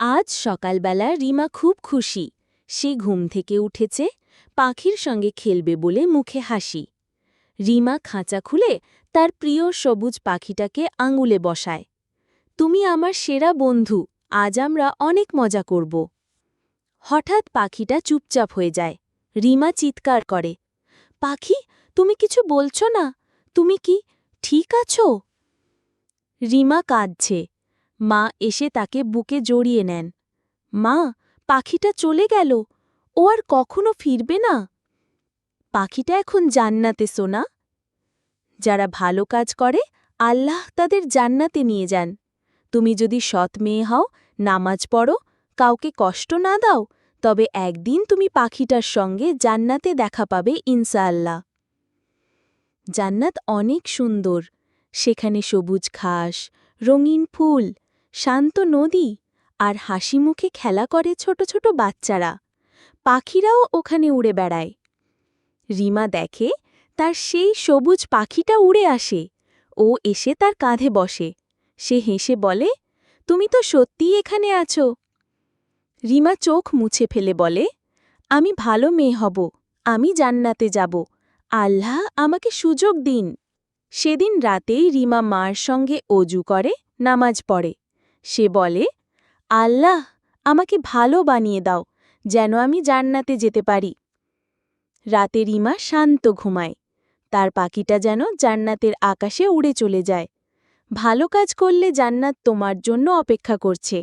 আজ সকালবেলা রিমা খুব খুশি। সে ঘুম থেকে উঠেছে, পাখির সঙ্গে খেলবে বলে মুখে হাসি। রিমা খাঁচা খুলে তার প্রিয় সবুজ পাখিটাকে আঙুলে বসায়। তুমি আমার সেরা বন্ধু, আজ আমরা অনেক মজা করব। হঠাৎ পাখিটা চুপচাপ হয়ে যায়। রিমা চিৎকার করে, পাখি, তুমি কিছু বলছো না? তুমি কি ঠিক আছো? রিমা কাঁদছে। মা এসে তাকে বুকে জড়িয়ে নেন। মা, পাখিটা চলে গেল, ও আর কখনো ফিরবে না। পাখিটা এখন জান্নাতে সোনা। যারা ভালো কাজ করে আল্লাহ তাদের জান্নাতে নিয়ে যান। তুমি যদি সৎ মেয়ে হও, নামাজ পড়ো, কাউকে কষ্ট না দাও, তবে একদিন তুমি পাখিটার সঙ্গে জান্নাতে দেখা পাবে ইনশাআল্লাহ। জান্নাত অনেক সুন্দর। সেখানে সবুজ ঘাস, রঙিন ফুল, শান্ত নদী আর হাসি মুখে খেলা করে ছোট ছোট বাচ্চারা। পাখিরাও ওখানে উড়ে বেড়ায়। রিমা দেখে তার সেই সবুজ পাখিটা উড়ে আসে। ও এসে তার কাঁধে বসে। সে হেসে বলে, তুমি তো সত্যিই এখানে আছো। রিমা চোখ মুছে ফেলে বলে, আমি ভালো মেয়ে হব, আমি জান্নাতে যাব, আল্লাহ আমাকে সুযোগ দিন। সেদিন রাতেই রিমা মার সঙ্গে অজু করে, নামাজ পড়ে। সে বলে, আল্লাহ আমাকে ভালো বানিয়ে দাও, যেন আমি জান্নাতে যেতে পারি। রাতে রিমা শান্ত ঘুমায়। তার পাখিটা যেন জান্নাতের আকাশে উড়ে চলে যায়। ভালো কাজ করলে জান্নাত তোমার জন্য অপেক্ষা করছে।